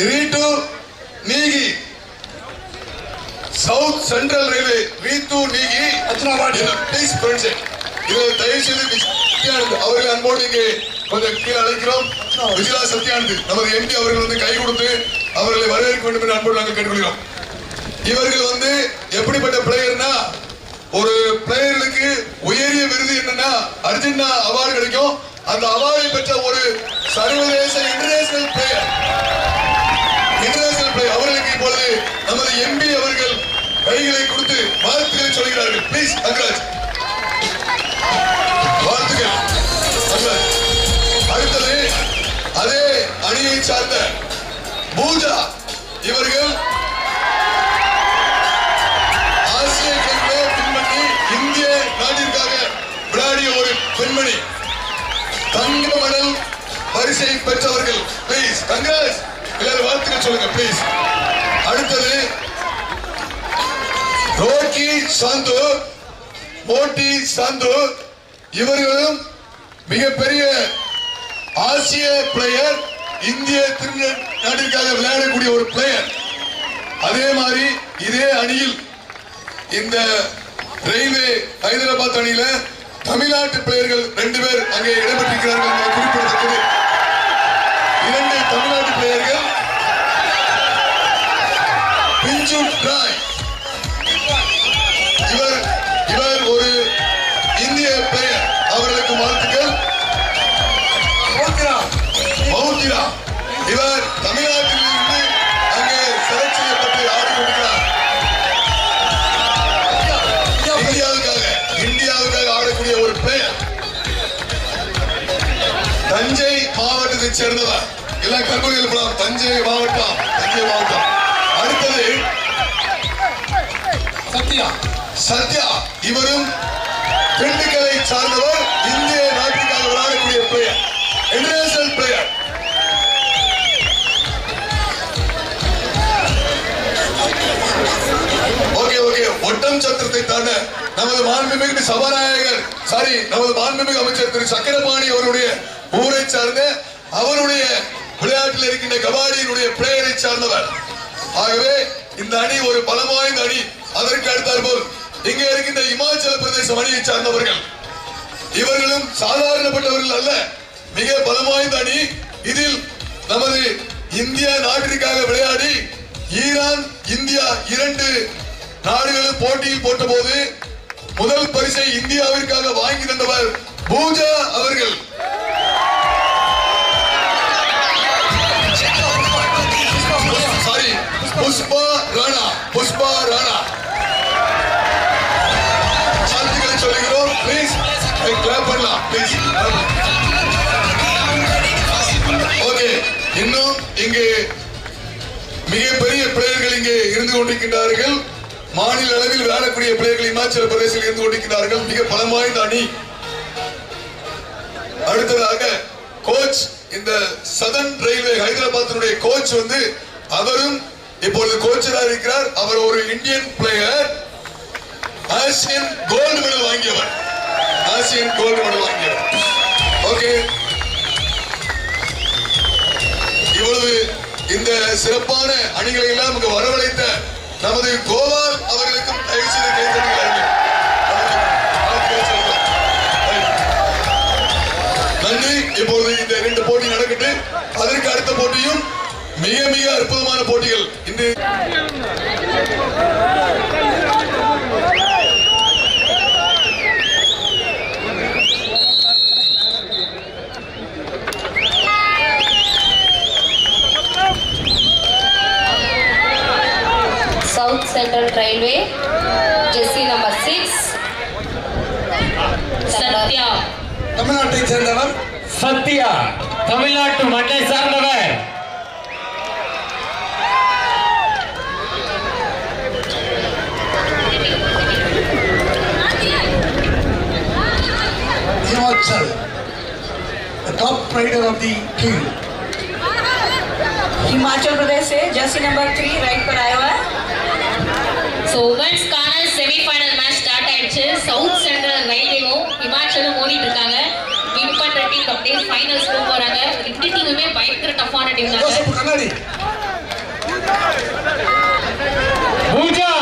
ரீட்டு நீகி South Central Railway ரீட்டு நீகி ப்ளீஸ் ஃப்ரெண்ட்ஸ் இதில் தயவு செய்து அவர்கள் அன்போடு இங்கே கொஞ்சம் கீழே அழைக்கிறோம். விஜயா சத்யானந்த் நமது எம்பி அவர்கள் வந்து கை கொடுத்து அவர்களை வரவேற்க வேண்டும் என்று அன்போடு நாங்கள் கேட்டுக்கொள்கிறோம். இவர்கள் வந்து எப்படிப்பட்ட பிளேயர்னா ஒரு பிளேயர்களுக்கு உயரிய விருது என்னன்னா அர்ஜுனா அவார்டு கிடைக்கும். அந்த அவார்டை பெற்ற ஒரு சர்வதேச இன்டர்நேஷனல் பிளேயர் அவர்களுக்கு இப்பொழுது நமது எம்பி அவர்கள் கைகளை கொடுத்து வாழ்த்துக்களை சொல்கிறார்கள். பிளீஸ் கங்க்ராஜ், வாழ்த்துக்கள். அடுத்தது அதே அணியை சார்ந்த பூஜா இவர்கள் ஆசிய பெண்மணி, இந்திய நாட்டிற்காக விளையாடிய ஒரு பெண்மணி, தங்க மெடல் பரிசை பெற்றவர்கள். பிளீஸ் கங்க்ராஜ், எல்லாரும் வாழ்த்துக்கள் சொல்லுங்க பிளீஸ். அடுத்தது மோட்டி சாந்து இவர்களும் மிகப்பெரிய ஆசிய பிளேயர், இந்திய நாட்டிற்காக விளையாடக்கூடிய ஒரு பிளேயர். அதே மாதிரி இதே அணியில் இந்த ரயில்வே ஹைதராபாத் அணியில தமிழ்நாட்டு பிளேயர்கள் 2 பேர் அங்கே இடம்பெற்றிருக்கிறார்கள். குறிப்பிடத்தக்கது 2 தமிழ்நாட்டு பிளேயர்கள். பிஞ்சு ராய் இவர் ஒரு இந்திய பிளேயர், அவர்களுக்கு வாழ்த்துக்கள். மௌத்திரா இவர் தமிழ்நாட்டில் இருந்து அங்கே செலக்ட் செய்யப்பட்டு ஆடி கொண்டிருக்கிறார். இந்தியாவுக்காக ஆடக்கூடிய ஒரு பிளேயர். தஞ்சை மாவட்டத்தை சேர்ந்தவர், எல்லாம் கல்லூரி எழுப்பலாம். தஞ்சை மாவட்டம். அடுத்தது சத்யா இவரும் திண்டுக்கலை சார்ந்தவர், இந்திய நாட்டுக்காக விளையாடக்கூடிய பிளேயர், இன்டர்நேஷனல் பிளேயர். ஒட்டம் சத்திரத்தை தாண்ட நமது மாண்புமிகு சபாநாயகர் நமது மாண்புமிகு அமைச்சர் திரு சக்கரபாணி அவருடைய ஊரை சார்ந்த அவருடைய விளையாட்டில் இருக்கின்ற கபாடியினுடைய பிளேயரை சார்ந்தவர். ஆகவே இந்த அணி ஒரு பலம் வாய்ந்த அணி. அதற்கு அடுத்தார் போல் இங்கே இருக்கின்ற இமாச்சல பிரதேச அணியை சார்ந்தவர்கள், இவர்களும் சாதாரணப்பட்டவர்கள் அல்ல, மிக பலம் வாய்ந்த அணி. இதில் நமது இந்திய நாட்டிற்காக விளையாடி ஈரான் இந்தியா 2 நாடுகளும் போட்டியில் போட்ட போது முதல் பரிசை இந்தியாவிற்காக வாங்கி தந்தவர் பூஜா அவர்கள். புஷ்பா ராணா வாழ்த்துக்களை சொல்லுகிறோம். பிளீஸ் கிளாப் பண்ணலாம் பிளீஸ். ஓகே, இன்னும் இங்கே மிகப்பெரிய பிளேயர்கள் இங்கே இருந்து கொண்டிருக்கின்றார்கள். மாநில அளவில் விளையாடக்கூடிய பிளேயர்கள் இமாச்சல பிரதேசத்தில் இருந்து கொண்டிருக்கிறார்கள். மிக பலம் வாய்ந்த அணி. அடுத்ததாக கோச், இந்த சதர்ன் ரயில்வே ஹைதராபாத்தினுடைய கோச் வந்து அவரும் இப்பொழுது கோச்சராக இருக்கிறார். அவர் ஒரு Indian player, Asian gold medal வாங்கியவர். ஓகே, இவ்வளவு இந்த சிறப்பான அணிகளை எல்லாம் இங்கு வரவழைத்த நமது கோவால் அவர்களுக்கும் தயவு செய்து கைத்தட்டுகிறார்கள். நன்றி. இப்பொழுது இந்த 2 போட்டி நடக்கட்டு. அதற்கு அடுத்த போட்டியும் மிக மிக அற்புதமான போட்டிகள். இன்று South Central Railway, jersey number 6. Sathya தமிழ்நாட்டை சேர்ந்தவர். சத்யா தமிழ்நாட்டு மண்ணை சார்ந்தவர். Himachal, the top rider of the team. Himachal Pradesh से जर्सी नंबर 3 राइट पर आया हुआ है. So women's கான செமிஃபைனல் மேட்ச் ஸ்டார்ட் ஆயிடுச்சு. சவுத் சென்ட்ரல் ரயில்வேவும் ஹிமாச்சலும் ஓடிட்டு இருக்காங்க. வின் பண்ற டீம் அப்படியே ஃபைனல்ஸ்க்கு போறாங்க. ரெண்டு டீமுமே பயங்கர டஃப்பான டீம் தான். பூஜா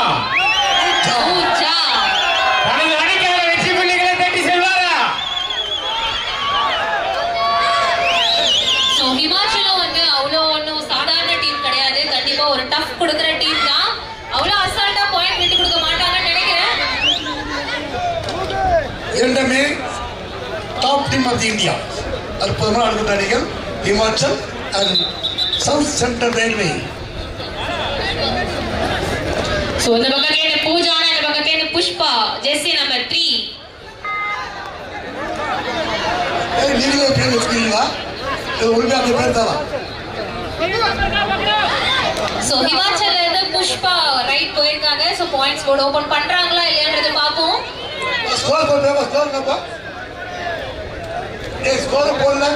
பூஜா. தனது அணிக்கான வெற்றி புள்ளிகளை தட்டி செல்வாரா? So, ஹிமாச்சலும் வந்து அவ்வளோ ஒன்றும் சாதாரண டீம் கிடையாது. கண்டிப்பா ஒரு டஃப் கொடுக்குற டீம் தான். அவ்வளோ அசால்ட்டா பாயிண்ட் விட்டு கொடுக்க மாட்டாங்கன்னு நினைக்கிறேன். இரண்டுமே டாப் டீம் ஆஃப் இந்தியா. அற்புதமான அடுத்த அணிகள் Himachal and south Central railway. So, இந்த பக்கத்துல பூஜா, இந்த பக்கத்துல புஷ்பா, ஜெர்சி நம்பர் 3. நீங்களே பேர் வச்சுக்கிறீங்களா? இது உண்மையா அந்த பேர் தானா? So, ஹிமாச்சல்ல இருந்து புஷ்பா ரைட் போயிருக்காங்க. So, பாயிண்ட்ஸ் போர்டு ஓபன் பண்றாங்களா இல்லையான்றதை பார்ப்போம். ஸ்கோர் போடுறப்ப ஸ்கோர் என்னப்பா? ஸ்கோர் போடல.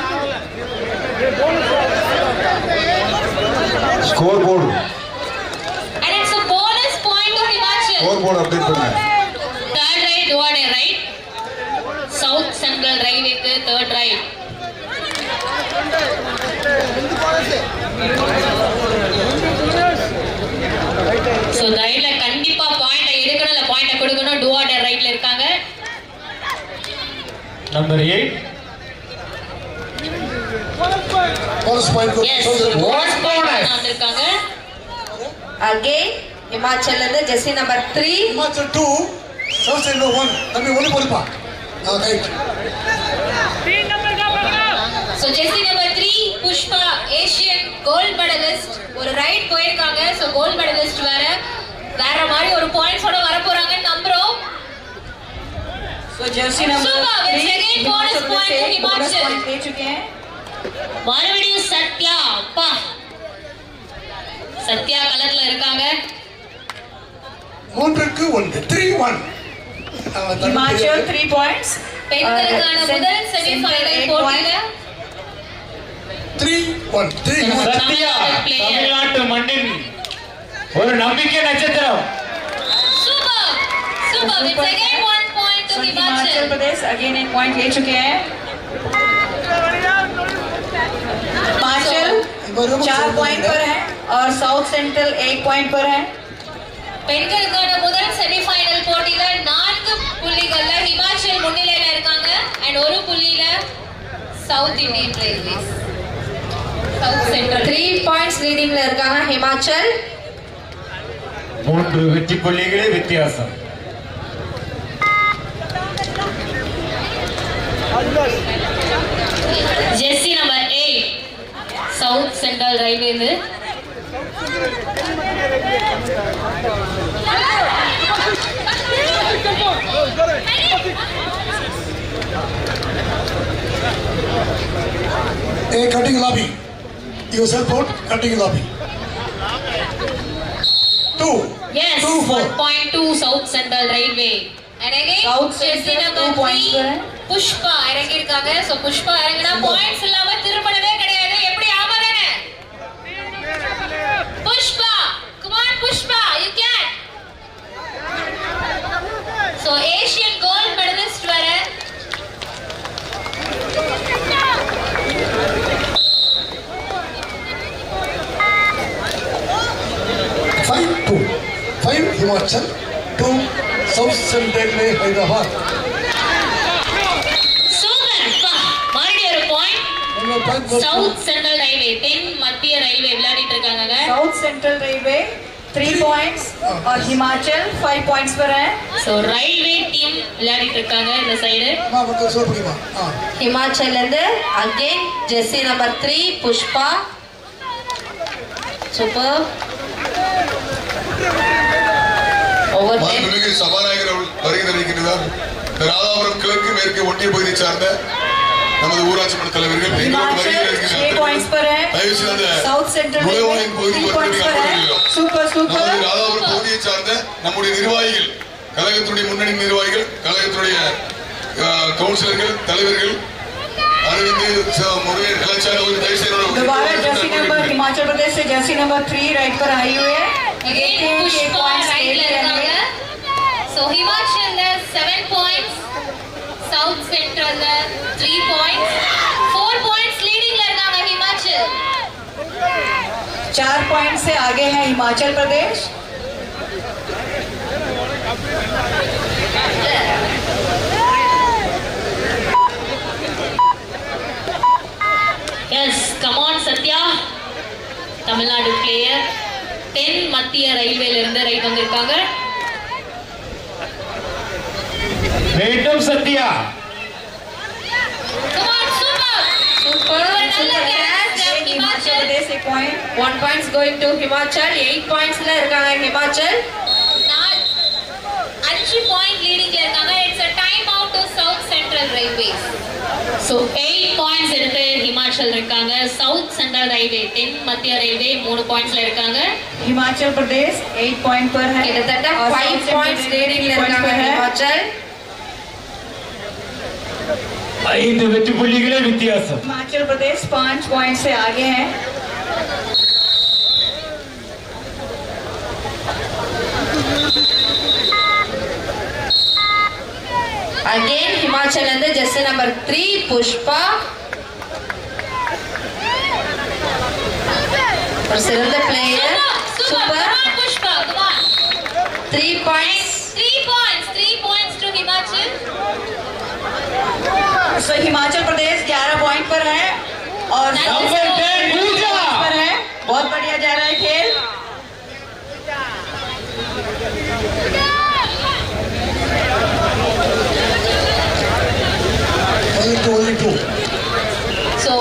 Score board And it's a bonus point to Himachal. Score board update பண்ணுங்க. Third right, Duade right. South Central Railway third right. So, இந்த ரைட்ல கண்டிப்பா பாயிண்ட் எடுக்கணும், இல்ல பாயிண்ட் கொடுக்கணும். Duade ரைட்ல இருக்காங்க. Number 8 bonus point. Yes, bonus point வந்திருக்காங்க. Again, Himachal and the jersey number 3. Himachal 2 South Central 1. தம்பி ஒளி போடுப்பா. Right. So, jersey number 3, Pushpa, Asian gold medalist. ஒரு ரைட் போயிருக்காங்க. So, gold medalist வேற மாதிரி ஒரு பாயிண்ட்ஸ் ஓட வர போறாங்கன்னு நம்புறோம். So jersey number Super, 3. it's again bonus point to bonus Himachal. point ले चुके हैं. மறுபடியும் சத்யா, அப்பா சத்யா கலர்ல இருக்காங்க. 3க்கு 1 3-1. Himachal 3 points. பெண்களுக்கான முதல் செமிஃபைனல் போட்டியில 3-1 3-1. சத்யா தமிழ்நாட்டு மண்ணின் ஒரு நம்பிக்கை நட்சத்திரம். Super super, it's again 1 point to So Himachal. Himachal Pradesh again एक point ले चुके हैं. हिमाचल 4 पॉइंट पर है और साउथ सेंट्रल 1 पॉइंट पर है. பெண்களுக்கான முதல் செமிஃபைனல் போட்டியில 4 புள்ளிகள்ல ஹிமாச்சல் முன்னிலையில இருக்காங்க. அண்ட் ஒரு புள்ளியில south Indian railways, south central 3 points leading ல இருக்காங்க Himachal. 3 வெற்றி புள்ளிகளே வித்தியாசம். Jersey number 8, south Central railway. A cutting lobby. Yourself out cutting lobby. 2. Yes, 2-4. 1.2 South Central Railway. And again, South jersey Central number 2 points 3, per. Pushpa இறங்கியிருக்காங்க. So, Pushpa இறங்கினா points இல்லாம திருப்பணவே கிடையாது. எப்படி ஆமா தானே? Pushpa, come on Pushpa, you can. So, Asian gold medalist வர. Five 2. 5 Himachal 2 South Central Railway Hyderabad. Super, பா, மறுபடியும் ஒரு பாயிண்ட். இன்னொரு point goes to South Central Railway, தென் மத்திய ரயில்வே விளையாடிட்டு இருக்காங்க. South Central Railway 3 points और Himachal 5 points पर है. So, ரயில்வே டீம் விளையாடிட்டு இருக்காங்க இந்த சைடு. அம்மா மட்டும் சொல்ல முடியுமா? Himachal and the again jersey number 3 Pushpa. Super. Over there. மாண்புமிகு சபாநாயகர் அவர்கள் வருகை தருகின்றார். ராதாபுரம் கிழக்கு மேற்கு ஒன்றிய பகுதியை சார்ந்த நமது ஊராட்சி மன்ற தலைவர்கள் எங்களோடு வருகை Himachal 6 points தருகின்றனர். पर है. தயவு செய்து அந்த South Central Railway நுழைவாயில் பகுதிக்கு 3 points पर है. வருகிறோம். Super super. நமது ராதாபுரம் பகுதியை சார்ந்த நம்முடைய நிர்வாகிகள், கழகத்துடைய முன்னணி நிர்வாகிகள், கழகத்துடைய கவுன்சிலர்கள், தலைவர்கள், அரவிந்த் முருகன் கலாச்சாரம் தயவு செய்து दोबारा जर्सी नंबर हिमाचल प्रदेश से जर्सी नंबर 3 राइट पर आई हुई है. Again, Pushpa ரைட்ல இருக்காங்க. So, ஹிமாச்சல்ல 7 points, சவுத் சென்ட்ரல்ல 3 points, 4 points லீடிங்ல இருக்காங்க ஹிமாச்சல். 4 पॉइंट से आगे है Himachal Pradesh. Yes come on Sathya, Tamil Nadu player. தென் மத்திய ரயில்வேல இருந்து ரைட் வந்திருக்காங்க. வேண்டும் சத்யா. கமான் சூப்பர் Super, நல்ல super catch. catch. Himachal Himachal Pradesh 1 point, 1 points going to Himachal, 8 points ல இருக்காங்க हिमाचल. 5 பாயிண்ட் லீடிங்ல இருக்காங்க. It's a time out to South Central Railways. So 8 points எடுத்து ஹிமாச்சல் இருக்காங்க. சவுத் சென்ட்ரல் ரயில்வே தென் மத்திய ரயில்வே 3 பாயிண்ட்ஸ்ல இருக்காங்க. हिमाचल प्रदेश 8 point पर है। கிட்டத்தட்ட 5 பாயிண்ட்ஸ் லீடிங்ல இருக்காங்க ஹிமாச்சல். 5 வெற்றி புள்ளிகளே வித்தியாசம். हिमाचल प्रदेश 5 पॉइंट से आगे है। अगेन हिमाचल अंदर जैसे नंबर 3 पुष्पा और सिरंद player super super Pushpa come on. 3 points। 3 points to Himachal. So Himachal Pradesh 11 point पर है और नंबर 10 पूजा पर है। बहुत बढ़िया जा रहा है खेल। only two. So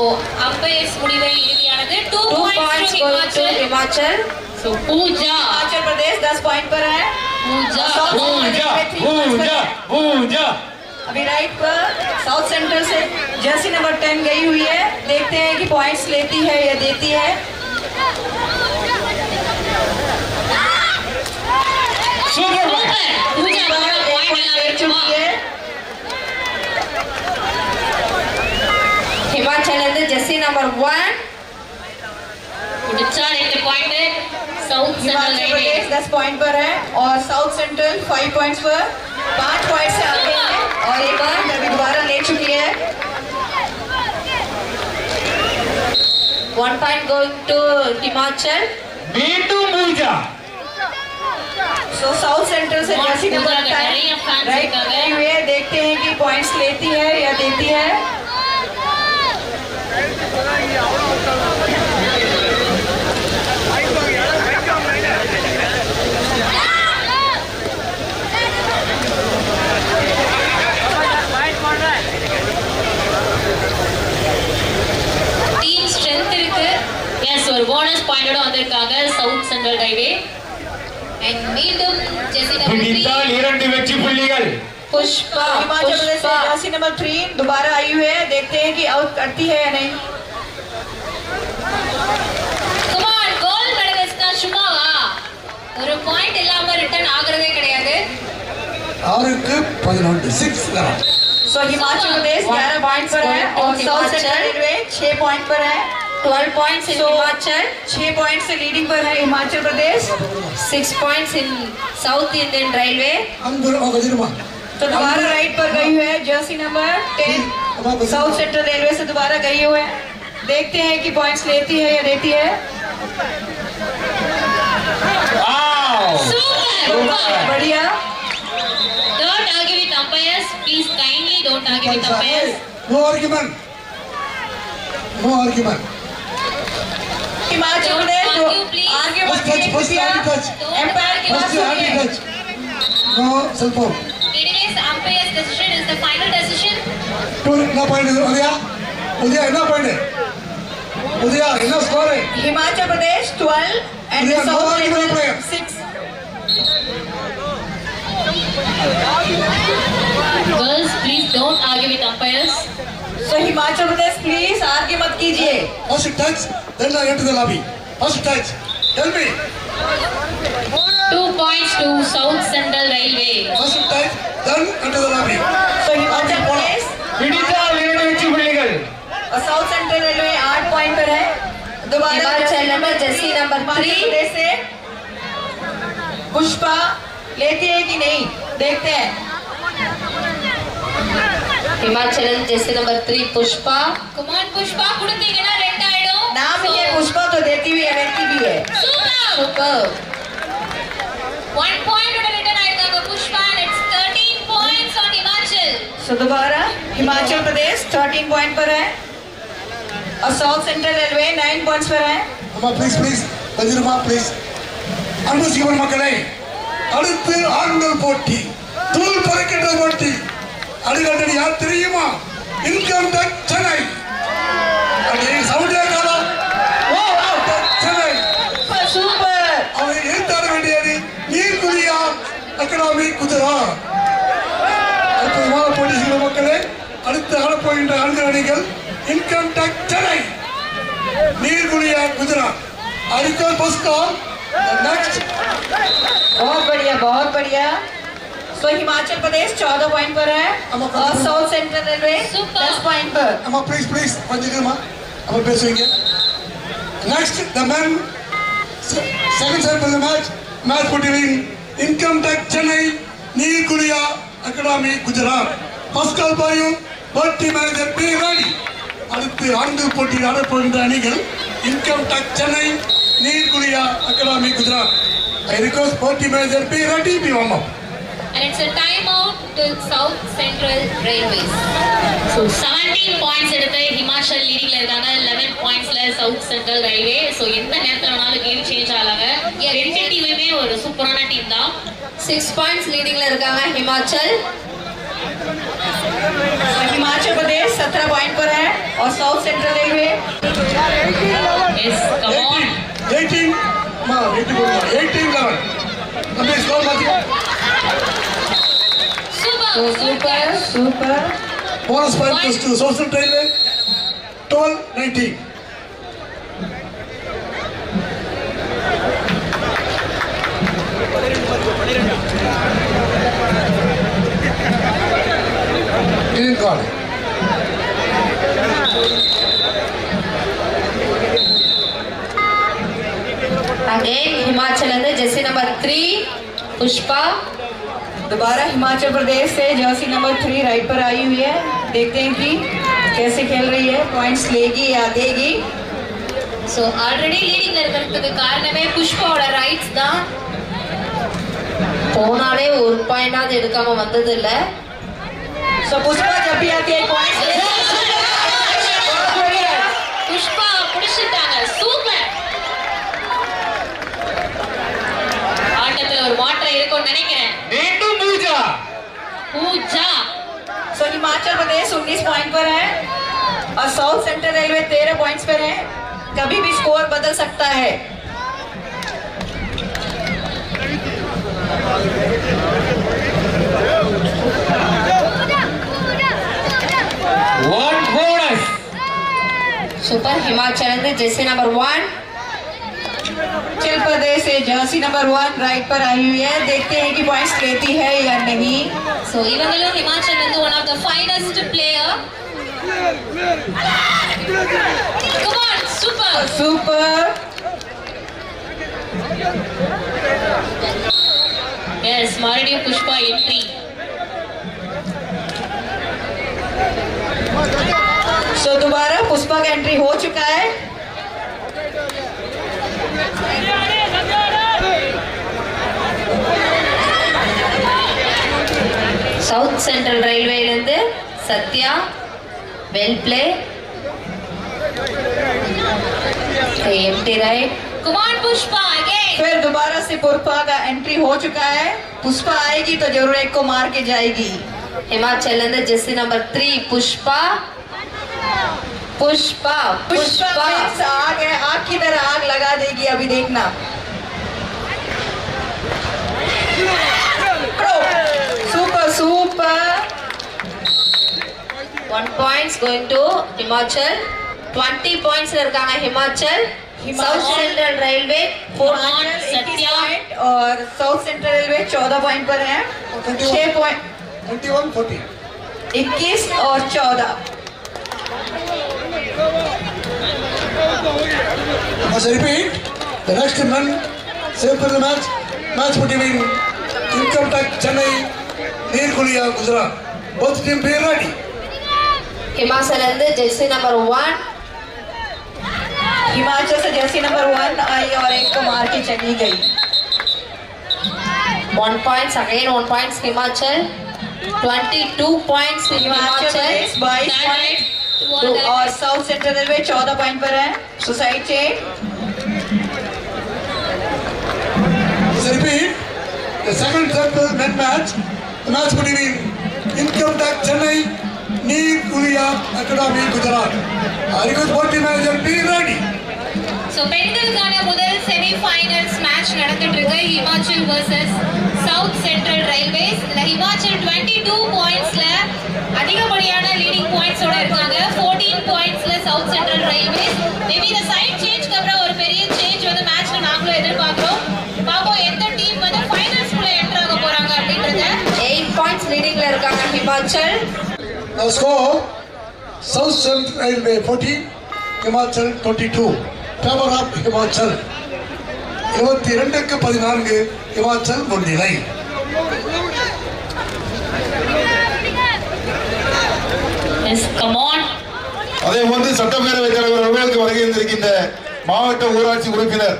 umpires முடிவை இறுதியானது 2 2 points points to going to Himachal. Himachal. So Pooja Himachal Pradesh 10 point पर है। पूजा பூஜா பூஜா பூஜா. अभी राइट पर साउथ सेंट्रल से जर्सी नंबर 10 गई हुई है। देखते हैं कि पॉइंट्स लेती है या देती है। சூப்பர். பூஜா பாயிண்ட் ले எல்லாம் चुकी है। हिमाचल अंदर जर्सी नंबर 1। முடிச்சா 2 point. South Central Himachal Railway Pradesh 10 point पर है और साउथ सेंट्रल 5 पॉइंट्स पर 5 पॉइंट से आगे है और एक पॉइंट अभी दोबारा ले चुकी है। 1 पॉइंट गोइंग टू हिमाचल। மீண்டும் பூஜா. सो साउथ सेंट्रल से और जर्सी नंबर पूजा का नया फैंस 10 राइट निकाले। गई हुई है। देखते हैं कि पॉइंट्स लेती है या देती है। டீம் ஸ்ட்ரெngth இருக்கு. எஸ் ஒரு போனஸ் பாயிண்டோட வந்திருக்காங்க சவுத் சென்ட்ரல் ரயில்வே. அண்ட் மீண்டும் ஜெசி நம்பர் 3 பிடித்தால் 2 வெற்றி புள்ளிகள். पुष्पा हिमाचल प्रदेश से जर्सी नंबर 3 दोबारा आई हुई है। देखते हैं कि आउट करती है या नहीं। கமான் கோல் மெடலிஸ்ட்னா சும்மாவா? ஒரு பாயிண்ட் இல்லாம ரிட்டர்ன் ஆகுறதே கிடையாது. 6க்கு 11 6 11. सो हिमाचल प्रदेश 11 पॉइंट पर है और साउथ सेंट्रल रेलवे 6 पॉइंट पर है। 12 पॉइंट्स इन हिमाचल। 6 पॉइंट से लीडिंग पर है हिमाचल प्रदेश। 6 points in south Indian railway. अंदर होगा तो दोबारा राइट पर गई हुई है Jersey number 10 south Central railway से दोबारा गई हुई है। देखते हैं कि पॉइंट्स लेती है या देती है। சூப்பர். बढ़िया। Don't argue with umpires. Please kindly don't argue with umpires. No argument. No argument. Himachal Don't Pradesh argue, please. आगे First touch, first hand touch. Umpire की बात First hand सुनिए। touch. No cell phone. Anyways, umpire's decision is the final decision. Two, என்ன point Udaya? Udaya என்ன point? Udaya என்ன score? Himachal Pradesh 12 and Yeah, no south argument, railway player. 6। Girls, please don't argue with umpires. So Himachal Pradesh please आगे मत कीजिए। First touch, then I enter the lobby. First touch. Tell me. 2 points to South Central Railway. First touch, then enter the lobby. So Himachal Pradesh பிடித்தால் 2 வெற்றி புள்ளிகள். और South Central railway 8 point पर है। दोबारा हिमाचल नंबर जर्सी नंबर 3 से पुष्पा लेती है कि नहीं देखते हैं। Himachal Jersey number 3 Pushpa. Come on, Pushpa, கொடுத்தீங்கன்னா 2 ஆயிடும். नाम So, ये पुष्पा तो देती हुई है, व्यक्ति भी है சூப்பர் सुपर 1 point ஓட ரிட்டர்ன் ஆயிருக்காங்க Pushpa and it's 13 points on Himachal. सो दोबारा हिमाचल प्रदेश 13 पॉइंट पर है और साउथ सेंट्रल रेलवे 9 पॉइंट्स पर है அம்மா ப்ளீஸ் ப்ளீஸ் வஜிரமா ப்ளீஸ். அன்பு சிவன் மக்களே, அடுத்து ஆண்கள் போட்டி, தூள் பறக்கின்ற போட்டி. அடுகட்டடி யார் தெரியுமா? Income tax Chennai. அடே சவுண்டே காலம். ஓ சென்னை. सुपर அவன் எழுத்தாட வேண்டியது நீர்குழியா அகாடமி குஜராத். அற்புதமான போட்டி சிவன் மக்களே. அடுத்து ஆடப்போகின்ற ஆண்கள் அணிகள் இன்கம் டேக்ஸ் சென்னை, நீர்குழியா குஜராத். அரிக்கல் பஸ்கால் नेक्स्ट बहुत बढ़िया सो हिमाचल प्रदेश 14 पॉइंट पर है और South Central Railway Super. 10 point पर அம்மா ப்ளீஸ் ப்ளீஸ் வந்துக்கிறமா அப்ப பேசுவீங்க. Next the man second side of the match between income tax Chennai, நீர்குழியா அகாடமி குஜராத். பஸ்கால் பாயு போட்டி மேனேஜர் பி ராணி. அடுத்து ஆண்கள் போட்டியில் ஆடப்போகின்ற அணிகள் இன்கம் டேக்ஸ் சென்னை, நீர்குழியா அகாடமி குஜராத். ஐ ரிக்வெஸ்ட் போட்டி manager P Rani be warm up. And it's a timeout to South Central Railways. So 17 points எடுத்து ஹிமாச்சல் லீடிங்ல இருக்காங்க, 11 pointsல சவுத் சென்ட்ரல் ரயில்வே. ஸோ எந்த நேரத்தில் வேணாலும் கேம் சேஞ்ச் ஆகலாங்க. ரெண்டு டீமுமே ஒரு சூப்பரான டீம் தான். 6 पॉइंट्स लीडिंग இருக்காங்க हिमाचल हिमाचल प्रदेश 17 पॉइंट पर है और South Central Railway Yes, come on. 18 அம்மா 18 நம்ம ஸ்கோர் மாத்திக்கோ. Super. Super Bonus point goes to Social Railway 12-19. Green card. Again Himachal अंदर जर्सी नंबर 3 पुष्पा दोबारा हिमाचल प्रदेश से जर्सी नंबर 3 राइट पर आई हुई है. देखते हैं कि कैसे खेल रही है, पॉइंट्स लेगी या देगी. ஸோ ஆல்ரெடி லீடிங்ல இருக்கிறதுக்கு காரணமே புஷ்பாவோட ரைட்ஸ் தான். போனாலே ஒரு பாயிண்டாவது எடுக்காம வந்தது இல்ல. सो पुष्पा जब भी आती है पॉइंट्स புஷ்பா புடிச்சிட்டாங்க. சூப்பர். ஆட்டத்துல ஒரு மாற்றம் இருக்கும்னு நினைக்கிறேன். மீண்டும் பூஜா பூஜா सो हिमाचल प्रदेश 19 पॉइंट पर है और साउथ सेंट्रल रेलवे 13 पॉइंट्स पर है. कभी भी स्कोर बदल सकता है. ஒன் போனஸ் सुपर हिमाचल अंदर जर्सी नंबर 1 हिमाचल प्रदेश से जर्सी नंबर 1 राइट पर आई हुई है. देखते हैं कि पॉइंट्स लेती है या नहीं. ஸோ இவங்களும் ஹிமாச்சல் வந்து one of the finest player. Come on super. Super yes மறுபடியும் புஷ்பா என்ட்ரி. सो दोबारा पुष्पा का एंट्री हो चुका है. साउथ सेंट्रल रेलवे இருந்து Sathya well play empty right. Come on Pushpa again. फिर दोबारा से पुष्पा का एंट्री हो चुका है. पुष्पा आएगी तो जरूर एक को मार के जाएगी. हिमाचल अंदर जर्सी नंबर 3 पुष्पा पुष्पा पुष्पा आग है, आग की तरह आग लगा देगी. अभी देखना. Super super 1 points going to Himachal. 20 points இருக்காங்க Himachal. South Central railway 4 Satya. और साउथ सेंट्रल रेलवे 14 पॉइंट पर है. 6 पॉइंट 21-14. 21 और 14. Must I repeat? The next man save for the match between Income Tax Chennai, Neerkuliya Gujarat. Both team be ready. Himachal अंदर jersey number 1 Himachal से jersey number 1 आई और चली गई 1 points again, 1 points Himachal. 22 points in Himachal Himachal. Pradesh 22 point और South Central railway 14 point पर है suicide chain Repeat the second circle men match. The match between Income Tax Chennai, Neer Kulia Academy Gujarat. I request both the manager be ready. So பெண்களுக்கான முதல் semi finals match நடந்துட்டு இருக்கு Himachal vs south Central railways. இதுல ஹிமாச்சல் 22 பாயிண்ட்ஸ்ல அதிகப்படியான leading பாயிண்ட்ஸோட இருக்காங்க. 14 பாயிண்ட்ஸ்ல South Central railways. Maybe இந்த side சேஞ்ச்க்கு அப்புறம் ஒரு பெரிய சேஞ்ச் வந்து மேட்ச்ல நாங்களும் எதிர்பார்க்கிறோம். பாப்போம் எந்த டீம் வந்து ஃபைனல்ஸ்க்குள்ள என்டர் ஆக போறாங்க அப்படின்றத. 8 பாயிண்ட்ஸ் லீடிங்ல இருக்காங்க Himachal. Now score South Central Railway 14, Himachal 22. Favor of Himachal. 22-14 Himachal முன்னிலை. Yes, come on. அதே போன்று சட்டப்பேரவைத் தலைவர் அவர்களுக்கு வருகை இருந்திருக்கின்ற மாவட்ட ஊராட்சி உறுப்பினர்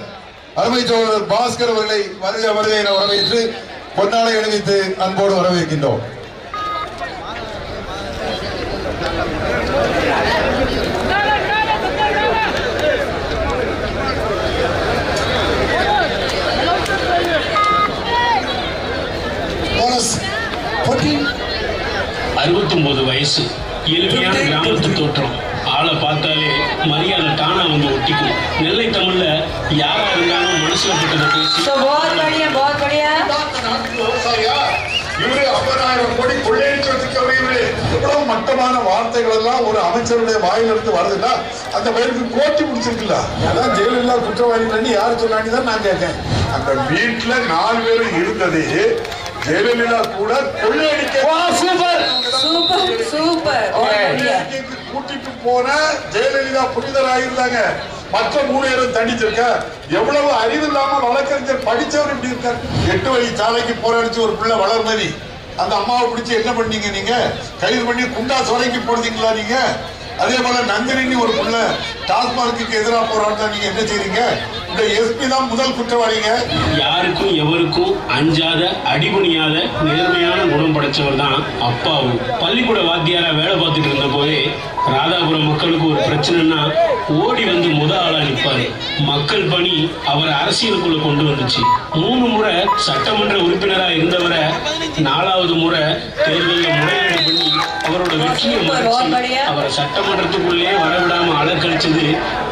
அருமை சோழர் பாஸ்கர் அவர்களை வருக என வரவேற்று பொன்னாடை அணிவித்து அன்போடு வரவேற்கின்றோம். Bonus 14. 69 வயசு எளிமையான கிராமத்து தோற்றம் ஆளை பார்த்தாலே மரியாதை தானா வந்து ஒட்டிக்கும் நெல்லை தமிழ்ல யாரா இருந்தாலும் மனசுல பட்டதை பேசி तो बहुत बढ़िया இவரு 50,000 கோடி கொள்ளையடிச்சு வச்சிருக்கவர். இவரு எவ்வளவு மட்டமான வார்த்தைகள் எல்லாம் ஒரு அமைச்சருடைய வாயிலிருந்து வருதுன்னா அந்த பயிருக்கு கோட்டி முடிச்சிருக்குல்ல. அதான் ஜெயலலிதா குற்றவாளிகள் யாரு சொன்னாங்க தான் நான் கேட்டேன். அந்த வீட்டுல 4 பேரும் இருந்தது ஜெயலலிதா கூட கொள்ளையடிக்க सुपर கூட்டிட்டு போன ஜெயலலிதா புனிதராயிருந்தாங்க. மற்ற 3 பேரும் தண்டிச்சிருக்க. எவ்வளவு அறிவு இல்லாம வழக்கறிஞர் படிச்சவர் இப்படி இருக்காரு. 8 வழி சாலைக்கு போராடிச்சு ஒரு பிள்ளை வளர்மதி. அந்த அம்மாவை பிடிச்சி என்ன பண்ணீங்க நீங்க? கைது பண்ணி குண்டாஸ் வரைக்கும் போடுறீங்களா நீங்க? அதே போல நந்தினி ஒரு பிள்ளை டாஸ்மார்க்கு எதிராக போராட்டா நீங்க என்ன செய்றீங்க? இந்த எஸ்பி தான் முதல் குற்றவாளிங்க. யாருக்கும் எவருக்கும் அஞ்சாத அடிபணியாத நேர்மையான குணம் படைச்சவர் தான் அப்பாவு. பள்ளிக்கூட வாத்தியாரா வேலை பார்த்துட்டு இருந்த போதே ராதாபுரம் மக்களுக்கு ஒரு பிரச்சனைன்னா ஓடி வந்து ஆளா நிற்பாரு. மக்கள் பணி அவரை அரசியலுக்குள்ள கொண்டு வந்துச்சு. 3 முறை சட்டமன்ற உறுப்பினரா இருந்தவரை 4வது முறை தேர்தலில் முறையீடு பண்ணி அவரோட வெற்றியை மறைச்சு அவரை சட்டமன்றத்துக்குள்ளே வரவிடாம அலக்கழிச்சது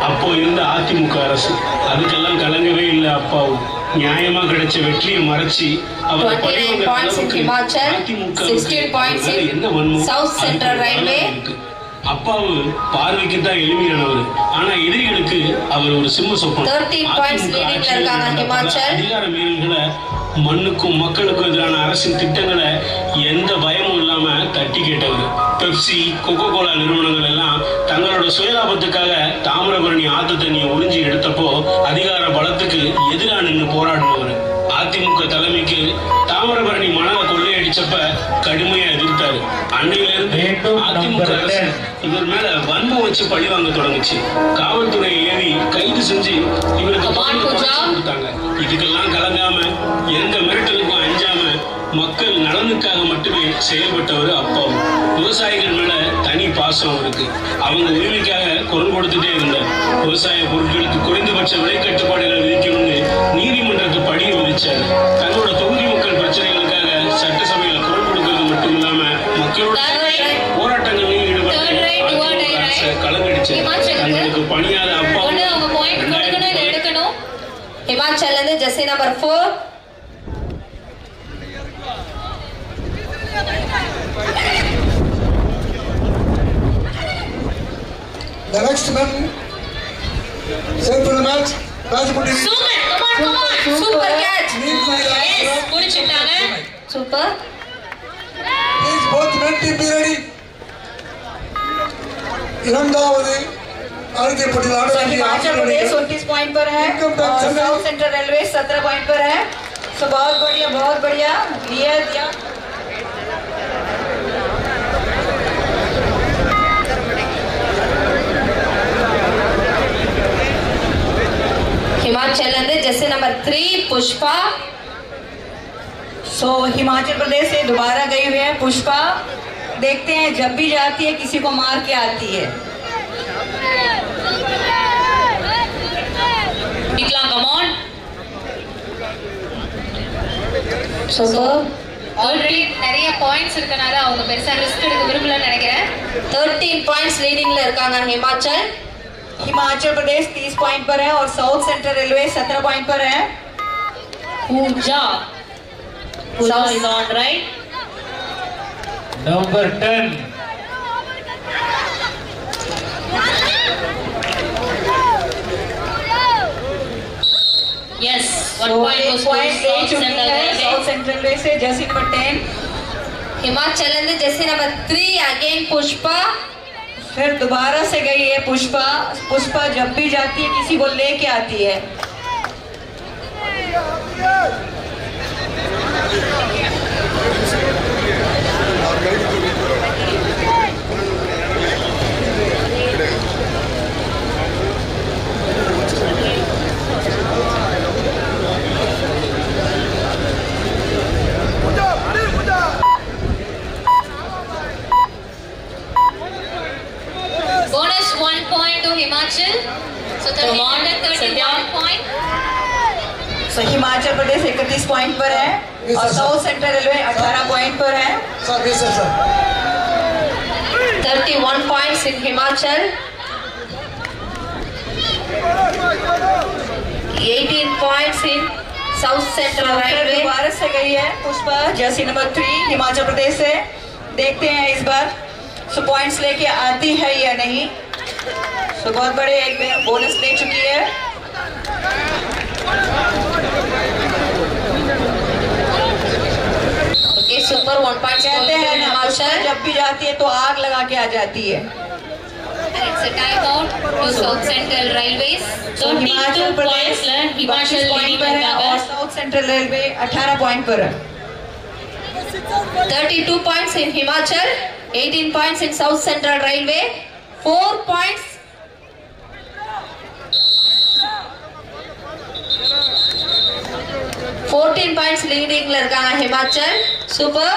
அப்போ இருந்த அதிமுக அரசு. அதுக்கெல்லாம் கலங்கவே இல்லை அப்பாவும். நியாயமா கிடைச்ச வெற்றியை மறைச்சு அவர் என்ன வன்மம் இருக்கு. அப்பாவு பார்வைக்கு தான் எளிமையானவர். ஆனா எதிரிகளுக்கு அவர் ஒரு சிம்ம சொப்பனம். அதிகார மீறல்களை மண்ணுக்கும் மக்களுக்கும் எதிரான அரசின் திட்டங்களை எந்த பயமும் இல்லாம தட்டி கேட்டவர். பெப்சி கொக்கோ கோலா நிறுவனங்கள் எல்லாம் தங்களோட சுயலாபத்துக்காக தாமிரபரணி ஆத்து தண்ணியை உறிஞ்சி எடுத்தப்போ அதிகார பலத்துக்கு எதிராக நின்று போராடினவர். அதிமுக தலைமைக்கு தாமிரபரணி மணலை கொள்ளையடிச்சப்ப கடுமையா எதிர்த்தாரு. அன்னையில இருந்து அதிமுக அரசு இவர் மேல வன்மம் வச்சு பழி வாங்க தொடங்குச்சு. காவல்துறையை ஏவி கைது செஞ்சு இவருக்கு கொடுத்தாங்க. இதுக்கெல்லாம் கலங்காம எந்த மிரட்டலுக்கும் அஞ்சாம மக்கள் நலனுக்காக மட்டுமே செயல்பட்டவர் அப்பாவும். விவசாயிகள் மேல தனி பாசம் அவருக்கு. அவங்க உரிமைக்காக குரல் கொடுத்துட்டே இருந்தார். விவசாய பொருட்களுக்கு குறைந்தபட்ச விலை கட்டுப்பாடுகள் விதிக்கணும்னு நீதிமன்றத்து படியை விதிச்சாரு. தன்னோட தொகுதி மக்கள் பிரச்சனைகளுக்காக சட்டசபையில குரல் கொடுக்கிறது மட்டும் இல்லாம மக்களோட போராட்டங்களில் ஈடுபட்டு கலங்கடிச்சார். தங்களுக்கு பணியாத அப்பா हिमाचल जैसे number 4 The next man set for the match. Rajput TV. Super, come on, super catch. Yes, புடிச்சிட்டாங்க. Super. Please both men team be ready. இரண்டாவது அறுதிப்பட்டியில் ஆட வேண்டிய हिमाचल प्रदेश 29 पॉइंट पर है और साउथ सेंट्रल रेलवे 17 पॉइंट पर है. सो बहुत बढ़िया लिया दिया. हिमाचल जैसे नंबर 3 पुष्पा। सो हिमाचल प्रदेश से दोबारा गई हुई है पुष्पा। देखते हैं जब भी जाती है किसी को मार के आती है। Nikla, come on. Superb. Already நிறைய பாயிண்ட்ஸ் இருக்கனால அவங்க பெருசா ரிஸ்க் எடுக்க விரும்பலன்னு நினைக்கிறேன். 13 पॉइंट्स लीडिंग இருக்காங்க हिमाचल। हिमाचल प्रदेश 30 पॉइंट पर है और साउथ सेंट्रल रेलवे 17 पॉइंट पर है। Pooja. Pooja is on right. Number 10. Yes, one So, point एक goes पॉइंट to ले South चुकी Central है Railway. साउथ सेंट्रल रेलवे से जर्सी नंबर 10। हिमाचल जैसे नंबर 3 अगेन पुष्पा। फिर दोबारा से गई है पुष्पा। पुष्पा जब भी जाती है किसी को लेके आती है। Bonus 1 point to Himachal. So 31 point. So, Himachal Pradesh 31 point पर है Yes, और sir. South Central railway 18 point पर है। Sir, yes, sir. 31 points in Himachal, 18 points in South Central फिर Railway। दोबारा से गई है पुष्पा जर्सी नंबर 3 हिमाचल प्रदेश से। देखते हैं इस बार सो पॉइंट्स लेके आती है या नहीं। सो बहुत बड़े एक बोनस ले चुकी है। Okay, super 1 point score कहते to हैं ना पुष्पा Himachal। जब भी जाती है तो आग लगा के आ जाती है। And it's a time out to South Central Railways. 32 points ல Himachal 32 leading पर है இருக்காங்க. और साउथ सेंट्रल रेलवे 18 पॉइंट पर है। 32 points in Himachal, 18 points in South Central Railway, 4 points. 14 points leading இருக்காங்க Himachal. Super.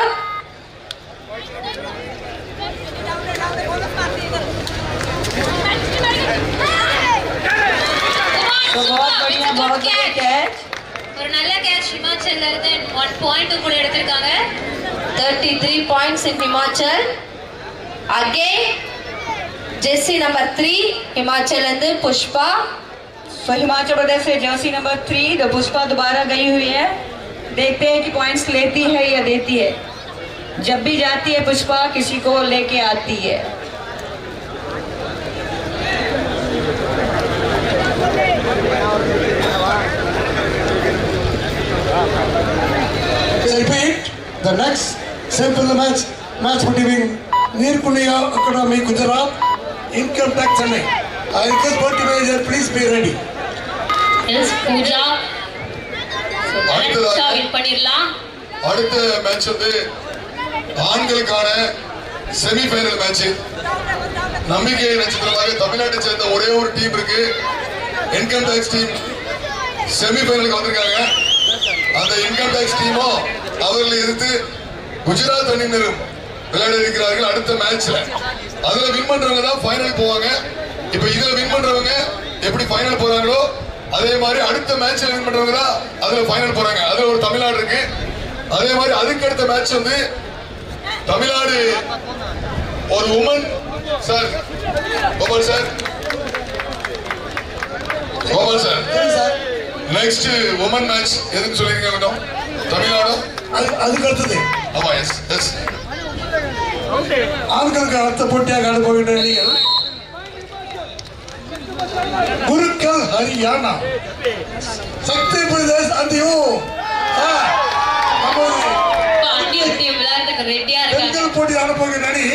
तो बहुत बढ़िया बहुत बढ़िया कैच। ஒரு நல்ல கேட்ச் ஹிமாச்சல்ல இருந்து 1 பாயிண்ட் கூட எடுத்திருக்காங்க. 33 points in Himachal. Again, Jesse number 3, Himachal and Pushpa. तो हिमाचल प्रदेश से जर्सी नंबर 3 द पुष्पा दोबारा गई हुई है। देखते हैं कि पॉइंट्स लेती है या देती है। जब भी जाती है पुष्पा किसी को लेके आती है। Repeat the next sample match between Nirkulia Academy Gujarat, Income Tax Chennai. I request both manager please be ready. Yes Pooja. அடுத்ததாக வின் பண்ணிரலாம். அடுத்த மேட்ச் வந்து ஆண்களுக்கான செமிஃபைனல் மேட்ச். நம்பிக்கை நட்சத்திரமாக தமிழ்நாட்டை சேர்ந்த ஒரே ஒரு டீம் இருக்கு. இன்கம் டாக்ஸ் டீம் செமிஃபைனலுக்கு வந்திருக்காங்க. அந்த இன்கம் டாக்ஸ் டீமும் அவர்களை எதிர்த்து குஜராத் அணியினரும் விளையாட இருக்கிறார்கள் அடுத்த மேட்ச்ல. அதுல வின் பண்றவங்க தான் ஃபைனல் போவாங்க. இப்ப இதுல வின் பண்றவங்க எப்படி ஃபைனல் போறாங்களோ அதே மாதிரி அடுத்த மேட்ச்ல வின் பண்றவங்க தான் அதுல ஃபைனல் போறாங்க. அதுல ஒரு தமிழ்நாடு இருக்கு. அதே மாதிரி அதுக்கு அடுத்த மேட்ச் வந்து தமிழ்நாடு ஒரு women sir Gopal sir next women match எதுக்கு சொல்லிருக்கீங்க கொஞ்சம் தமிழ்நாடு அதுக்கு அடுத்தது ஆமா எஸ் எஸ் ஆண்களுக்கு அடுத்த போட்டியாக ஆட போகின்ற அணிகள் குருக்கள் ஹரியானா, சக்தி பிரதேஷ் அந்தியூ. அண்டியூ டீம் விளையாடுறதுக்கு ரெடியா இருக்காங்க. பெண்கள் போட்டி ஆட போகின்ற அணி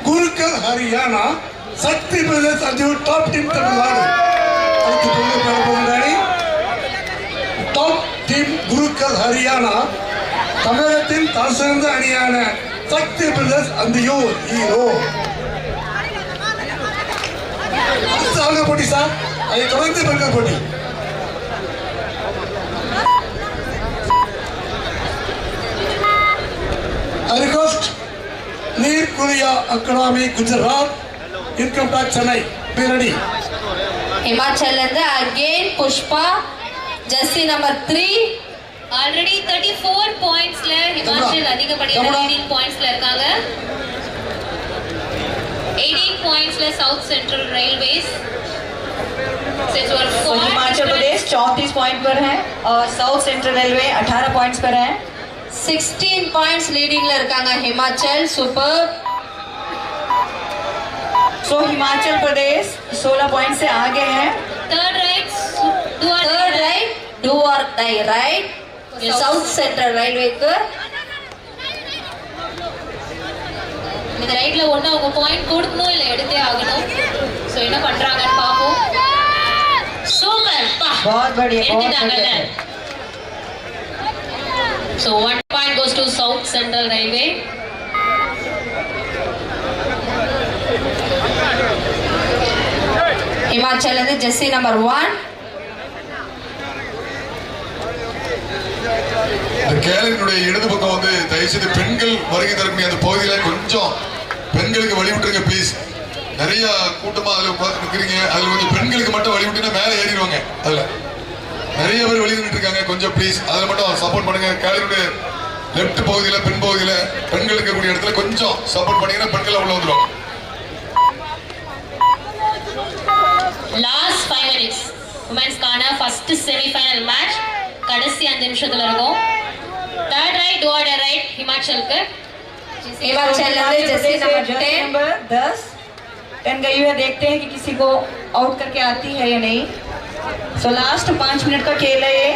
குருக்கள் ஹரியானா, சக்தி பிரதேஷ் அந்தியூ டாப் டீம் தமிழ்நாடு. அடுத்து பெண்கள் ஆட போகின்ற அணி டாப் டீம் குருக்கள் ஹரியானா, தமிழகத்தின் தலைசிறந்த அணியான சக்தி பிரதேஷ் அந்தியூ ஹீரோ. அடுத்த ஆண்கள் போட்டி சார், அதை தொடர்ந்து பெண்கள் போட்டி. Kulia Academy, Gujarat. Income tax Chennai. Be ready. Himachal and again Pushpa, jersey number 3. Already 34 பாயிண்ட்ஸ்ல ஹிமாச்சல் அதிகப்படியான லீடிங் பாயிண்ட்ஸ்ல இருக்காங்க. 18 பாயிண்ட்ஸ்ல South Central Railways. Himachal Pradesh 34 point पर है और साउथ सेंट्रल रेलवे 18 पॉइंट्स पर है. 16 points leading ல இருக்காங்க Himachal. Super. So Himachal Pradesh 16 point से आगे है. Third right Do or die right. South Central Railway க்கு இந்த ரைட்ல ஒண்ணு அவங்க பாயிண்ட் கொடுக்கணும் இல்ல எடுத்தே ஆகணும். சோ என்ன பண்றாங்கன்னு பாப்போம். சூப்பர் பா. बहुत बढ़िया बहुत बढ़िया. So 1 point goes to South Central Railway. Himachal and jersey number 1. இந்த கேலண்டருடைய இடது பக்கம் வந்து தயவுசெய்து பெண்கள் வருகை தரக்கூடிய அந்த பகுதியில கொஞ்சம் பெண்களுக்கு வழி விட்டுருங்க ப்ளீஸ். நிறைய கூட்டமா அதுல உட்கார்ந்து நிக்கிறீங்க. அதுல கொஞ்சம் பெண்களுக்கு மட்டும் வழி விட்டுனா மேலே ஏறிடுவாங்க. அதுல நிறைய பேர் வெளியே நின்று இருக்காங்க. கொஞ்சம் ப்ளீஸ் அதுல மட்டும் சப்போர்ட் பண்ணுங்க. கேலண்டருடைய லெஃப்ட் பகுதியில பெண் பகுதியில பெண்கள் இருக்கக்கூடிய இடத்துல கொஞ்சம் சப்போர்ட் பண்ணீங்கன்னா பெண்கள் உள்ள வந்துருவாங்க. Last 5 minutes. Women's கான first semi-final match. கடைசி 5 நிமிஷத்துல இருக்கும். Third right, do or die right हिमाचलக்கு. Himachal and jersey number 10. Number 10 गई हुई है. देखते हैं कि किसी को आउट करके आती है या नहीं. सो लास्ट 5 मिनट का खेल है ये.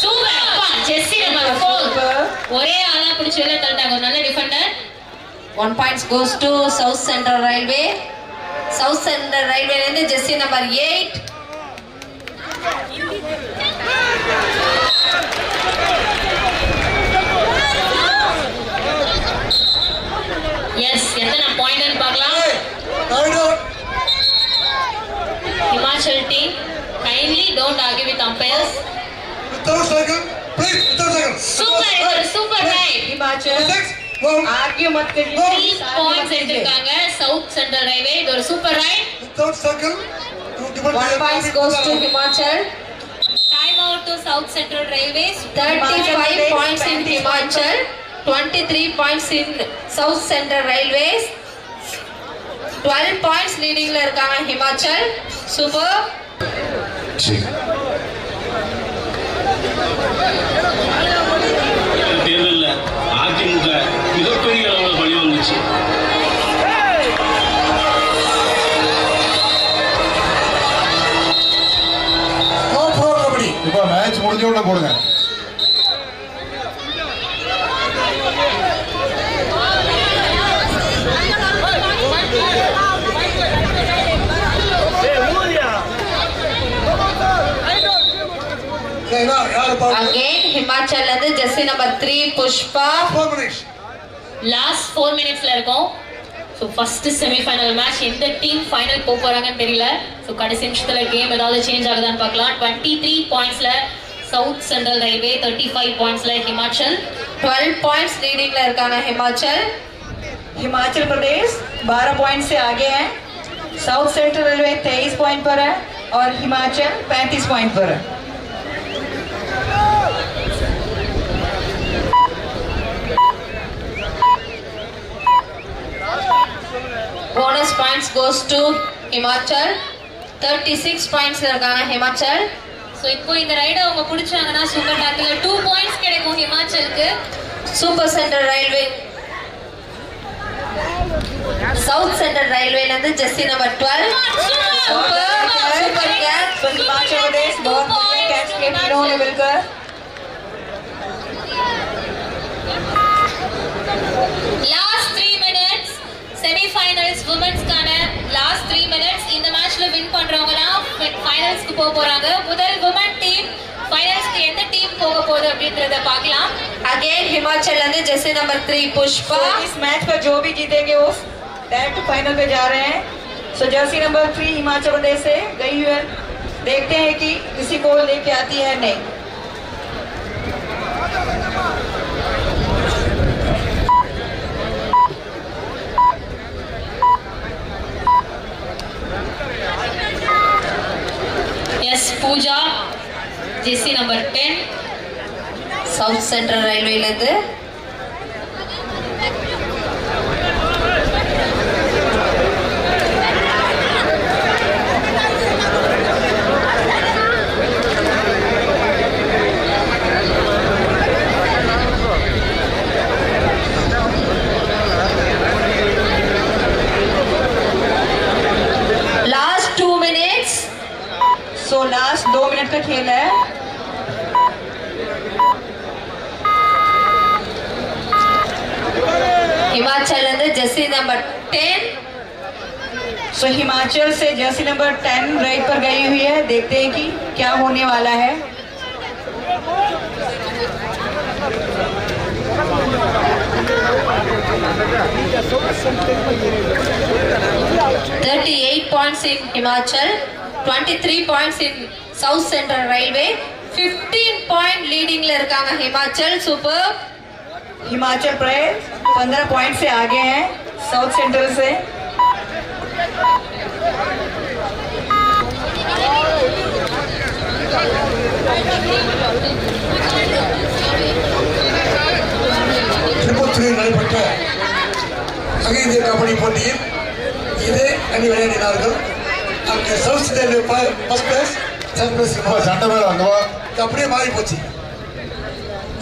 சூப்பர் அப்பா ஜெர்சி நம்பர் 4 ஒரே ஆளா பிடிச்சு வெளிய தள்ளிட்டாங்க. ஒரு நல்ல Defender. 1 points goes to South Central Railway. South Central Railway and jersey number 8. S எத்தனை பாயிண்ட் பார்க்கலாம். Himachal team kindly don't argue with umpires. Without cycle, please, without cycle. Super right. Himachal argue मत करिए. 3 points எடுத்துட்டாங்க South Central Railway. இது ஒரு super right. Without cycle, you give 1 point goes to Himachal. Time out to South Central Railways. 35 points in Himachal. 23 points in South Central Railways. 12 points leading ல இருக்காங்க Himachal. Super. தேர்தலில் அதிமுக மிகப்பெரிய அளவில் பலி வந்துச்சு. இப்ப மேட்ச் முடிஞ்ச உடனே போடுங்க. Again Himachal and jersey number 3 Pushpa. Last 4 மினிட்ஸ்ல இருக்கும். ஸோ ஃபர்ஸ்ட் செமிஃபைனல் மேட்ச் எந்த டீம் ஃபைனல் போக போறாங்கன்னு தெரியல. ஸோ கடைசி நிமிஷத்துல கேம் ஏதாவது சேஞ்ச் ஆகுதான்னு பார்க்கலாம். 23 பாயிண்ட்ஸ்ல சவுத் சென்ட்ரல் ரயில்வே, 35 பாயிண்ட்ஸ்ல ஹிமாச்சல். 12 points leading ல இருக்காங்க Himachal. हिमाचल प्रदेश 12 पॉइंट से आगे है. साउथ सेंट्रल रेलवे 23 पॉइंट पर है और हिमाचल 35 पॉइंट पर है. Bonus points goes to Himachal. 36 points ல இருக்காங்க Himachal. ஸோ இப்போ இந்த ரைடை அவங்க பிடிச்சாங்கன்னா சூப்பர் டாக்ல 2 பாயிண்ட்ஸ் கிடைக்கும் ஹிமாச்சலுக்கு. Super Central Railway. South Central Railway ல இருந்து jersey number 12. Super catch. तो हिमाचल प्रदेश बहुत बढ़िया कैच किए तीनों ने मिलकर. லாஸ்ட் 3 மினிட்ஸ் செமிஃபைனல்ஸ் வுமென்ஸ்கான லாஸ்ட் 3 மினிட்ஸ். இந்த மேட்ச்ல வின் பண்றவங்க தான் ஃபைனல்ஸ்க்கு போக போறாங்க. முதல் வுமன் டீம் ஃபைனல்ஸ்க்கு எந்த டீம் போக போகுது அப்படின்றத பார்க்கலாம். Again Himachal and jersey number 3 Pushpa. तो इस मैच पर जो भी जीतेंगे वो डायरेक्ट फाइनल पे जा रहे हैं. सो जर्सी नंबर 3 हिमाचल प्रदेश से गई हुई है. देखते हैं कि किसी को लेके आती है नहीं. Pooja jersey number 10. South Central ரயில்வேல இருந்து. Last 2 minutes. So last 2 minute का खेल है. हिमाचल अंदर जर्सी नंबर 10. सो हिमाचल से जर्सी नंबर 10 राइट पर गई हुई है. देखते हैं कि क्या होने वाला है. $38 points in Himachal, 23 points in South Central Railway, 15 point leading ல இருக்காங்க Himachal. Super. Himachal Pradesh 15 point से आगे हैं साउथ सेंट्रल से. திருப்பத்தூரில் நடைபெற்ற அகில இந்திய கபடி போட்டியில் இதே அணி விளையாடினார்கள். அங்கே south first place, second place சண்டை மேல அங்கவா அப்படியே மாறி போச்சு.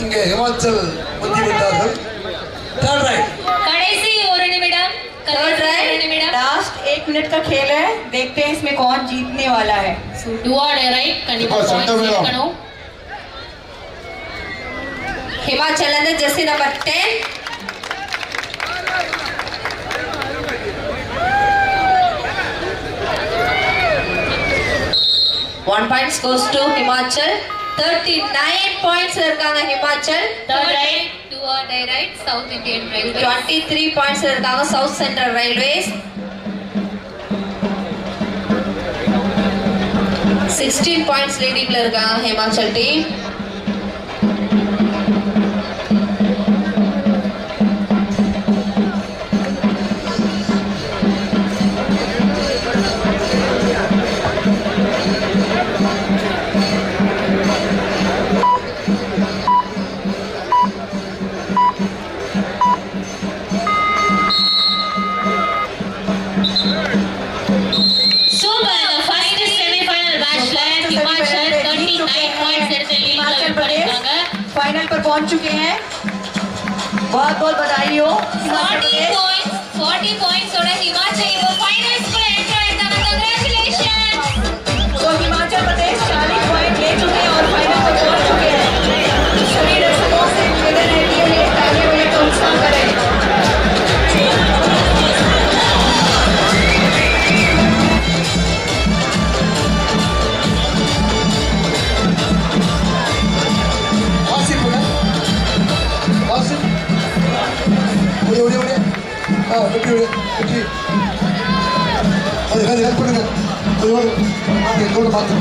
இங்கே ஹிமாச்சல் முந்தி விட்டார்கள். Third right. கடைசி ஒரு நிமிடம். Third right. ஒரு நிமிடம். लास्ट 1 मिनट का खेल है. देखते हैं इसमें कौन जीतने वाला है. So do or die right. கண்டிப்பா இப்போ சட்டம் points வேணும். எடுக்கணும். Himachal अंदर jersey number 10. One point goes to Himachal. 39 points ல இருக்காங்க Himachal. Third right. Do or die right. South Indian Railways. 23 points ல இருக்காங்க South Central Railways. 16 points leading ல இருக்காங்க Himachal team. Super. The first semi-final matchல Himachal 39 points எடுத்து lead ல win பண்ணிருக்காங்க. Final पर पहुंच चुके हैं. बहुत बहुत बधाई हो हिमाचल 40 प्रदेश. points. 40 points ஓட Himachal இப்போ finals குள்ள enter ஆயிட்டாங்க. Congratulations. तो हिमाचल प्रदेश 40 पॉइंट ले चुके हैं और फाइनल पर पहुंच चुके हैं. सभी दर्शकों से निवेदन है कि ये तालियों में प्रोत्साहन करें. ஆசிப் ஆசிப் ஓடி ஓடி ஓடி வெற்றி வெற்றி அது ஹெல்ப் பண்ணுங்க. அது ஓடு மாற்று